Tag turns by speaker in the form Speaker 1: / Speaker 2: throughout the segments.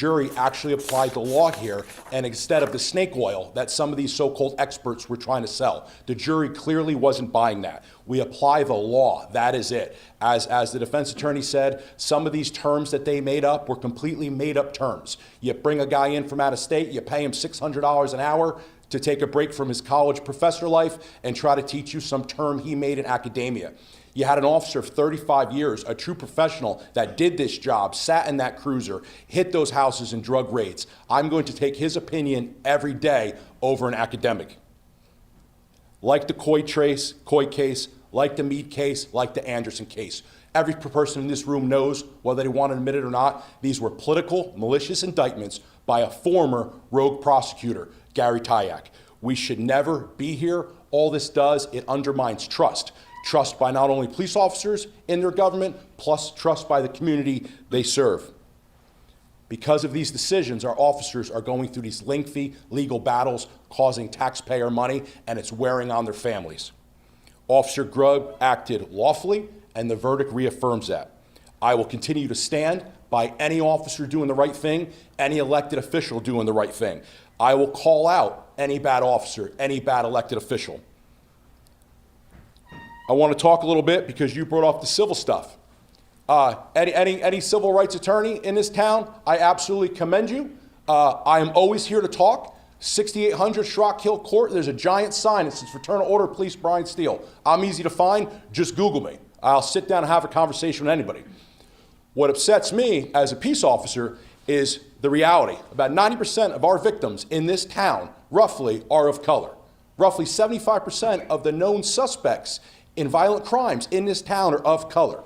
Speaker 1: jury actually applied the law here, and instead of the snake oil that some of these so-called experts were trying to sell, the jury clearly wasn't buying that. We apply the law, that is it. As the defense attorney said, some of these terms that they made up were completely made up terms. You bring a guy in from out of state, you pay him $600 an hour to take a break from his college professor life and try to teach you some term he made in academia. You had an officer of 35 years, a true professional that did this job, sat in that cruiser, hit those houses in drug raids. I'm going to take his opinion every day over an academic. Like the Coy case, like the Meade case, like the Anderson case. Every person in this room knows, whether they want to admit it or not, these were political, malicious indictments by a former rogue prosecutor, Gary Tyack. We should never be here. All this does, it undermines trust. Trust by not only police officers in their government, plus trust by the community they serve. Because of these decisions, our officers are going through these lengthy legal battles, causing taxpayer money, and it's wearing on their families. Officer Grubb acted lawfully, and the verdict reaffirms that. I will continue to stand by any officer doing the right thing, any elected official doing the right thing. I will call out any bad officer, any bad elected official. I want to talk a little bit, because you brought up the civil stuff. Any civil rights attorney in this town, I absolutely commend you. I am always here to talk. 6800 Schrock Hill Court, there's a giant sign that says Fraternal Order of Police, Brian Steele. I'm easy to find, just Google me. I'll sit down and have a conversation with anybody. What upsets me as a peace officer is the reality. About 90% of our victims in this town, roughly, are of color. Roughly 75% of the known suspects in violent crimes in this town are of color.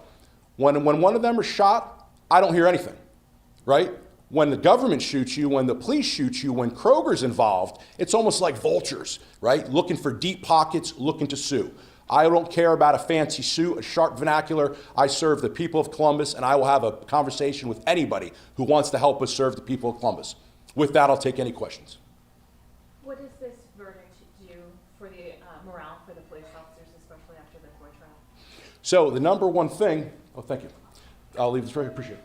Speaker 1: When one of them are shot, I don't hear anything, right? When the government shoots you, when the police shoot you, when Kroger's involved, it's almost like vultures, right? Looking for deep pockets, looking to sue. I don't care about a fancy suit, a sharp vernacular. I serve the people of Columbus, and I will have a conversation with anybody who wants to help us serve the people of Columbus. With that, I'll take any questions.
Speaker 2: What does this verdict do for the morale for the police officers, especially after the Coy trial?
Speaker 1: So the number one thing, oh, thank you. I'll leave this right here, appreciate it.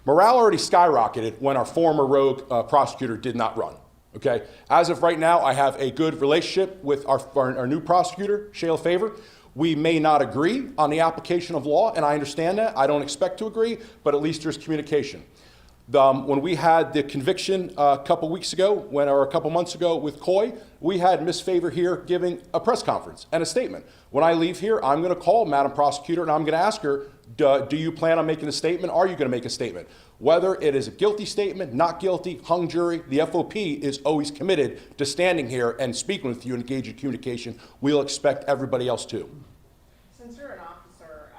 Speaker 1: Morale already skyrocketed when our former rogue prosecutor did not run, okay? As of right now, I have a good relationship with our new prosecutor, Shayla Favor. We may not agree on the application of law, and I understand that. I don't expect to agree, but at least there's communication. When we had the conviction a couple weeks ago, or a couple months ago with Coy, we had Ms. Favor here giving a press conference and a statement. When I leave here, I'm going to call Madam Prosecutor and I'm going to ask her, do you plan on making a statement? Are you going to make a statement? Whether it is a guilty statement, not guilty, hung jury, the FOP is always committed to standing here and speaking with you and engaging in communication. We'll expect everybody else to.
Speaker 3: Since you're an officer,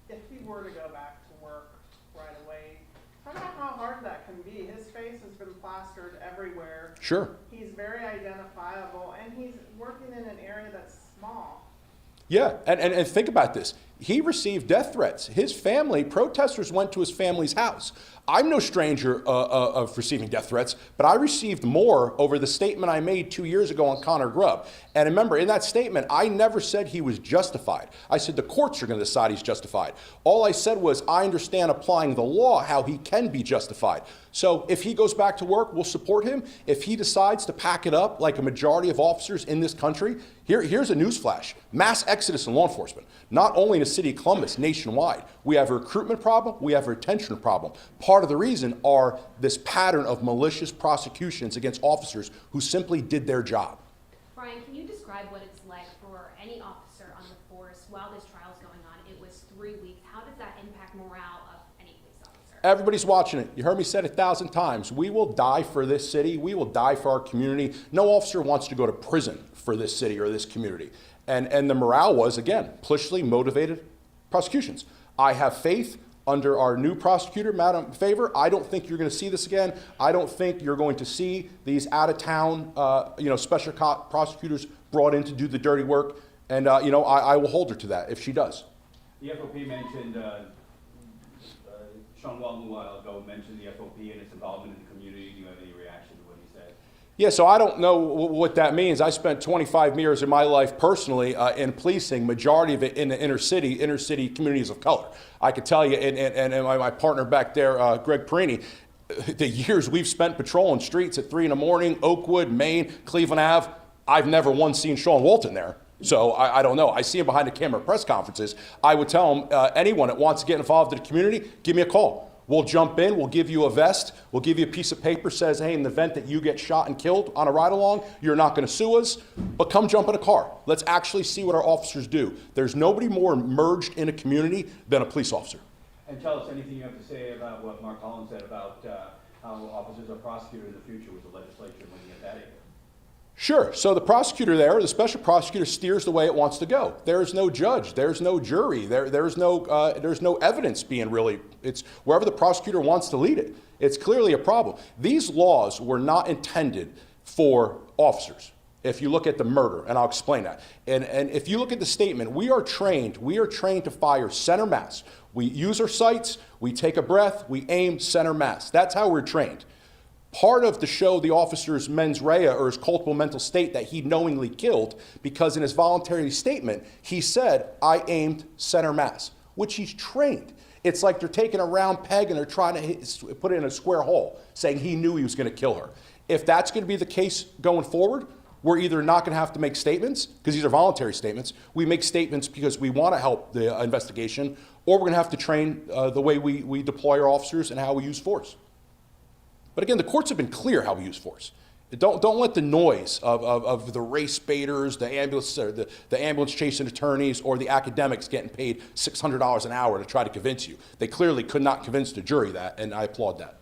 Speaker 3: if he were to go back to work right away, talk about how hard that can be. His face has been plastered everywhere.
Speaker 1: Sure.
Speaker 3: He's very identifiable, and he's working in an area that's small.
Speaker 1: Yeah, and think about this. He received death threats. His family, protesters went to his family's house. I'm no stranger of receiving death threats, but I received more over the statement I made 2 years ago on Connor Grubb. And remember, in that statement, I never said he was justified. I said the courts are going to decide he's justified. All I said was I understand applying the law how he can be justified. So if he goes back to work, we'll support him. If he decides to pack it up like a majority of officers in this country, here's a newsflash. Mass exodus in law enforcement, not only in the city of Columbus, nationwide. We have a recruitment problem, we have a retention problem. Part of the reason are this pattern of malicious prosecutions against officers who simply did their job.
Speaker 2: Brian, can you describe what it's like for any officer on the force while this trial is going on? It was 3 weeks. How does that impact morale of any police officer?
Speaker 1: Everybody's watching it. You heard me say it 1,000 times. We will die for this city. We will die for our community. No officer wants to go to prison for this city or this community. And the morale was, again, politically motivated prosecutions. I have faith under our new prosecutor, Madam Favor. I don't think you're going to see this again. I don't think you're going to see these out-of-town, special prosecutors brought in to do the dirty work. And, I will hold her to that if she does.
Speaker 4: The FOP mentioned, Sean Walton a while ago mentioned the FOP and its involvement in the community. Do you have any reaction to what he said?
Speaker 1: Yeah, so I don't know what that means. I spent 25 years of my life personally in policing, majority of it in the inner city communities of color. I could tell you, and my partner back there, Greg Perini, the years we've spent patrolling streets at 3 in the morning, Oakwood, Maine, Cleveland Ave, I've never once seen Sean Walton there. So I don't know. I see him behind the camera press conferences. I would tell him, anyone that wants to get involved in the community, give me a call. We'll jump in, we'll give you a vest, we'll give you a piece of paper says, hey, in the event that you get shot and killed on a ride-along, you're not gonna sue us, but come jump in a car. Let's actually see what our officers do. There's nobody more merged in a community than a police officer.
Speaker 4: And tell us anything you have to say about what Mark Collins said about how officers are prosecuted in the future with the legislature looking at that area.
Speaker 1: Sure. So the prosecutor there, the special prosecutor, steers the way it wants to go. There's no judge. There's no jury. There's no evidence being really. It's wherever the prosecutor wants to lead it. It's clearly a problem. These laws were not intended for officers. If you look at the murder, and I'll explain that. And if you look at the statement, we are trained to fire center mass. We use our sights, we take a breath, we aim center mass. That's how we're trained. Part of the show the officer's mens rea, or his culpable mental state, that he knowingly killed, because in his voluntary statement, he said, I aimed center mass, which he's trained. It's like they're taking a round peg and they're trying to put it in a square hole, saying he knew he was going to kill her. If that's going to be the case going forward, we're either not going to have to make statements, because these are voluntary statements. We make statements because we want to help the investigation, or we're going to have to train the way we deploy our officers and how we use force. But again, the courts have been clear how we use force. Don't let the noise of the race baiters, the ambulance chasing attorneys, or the academics getting paid $600 an hour to try to convince you. They clearly could not convince the jury that, and I applaud that.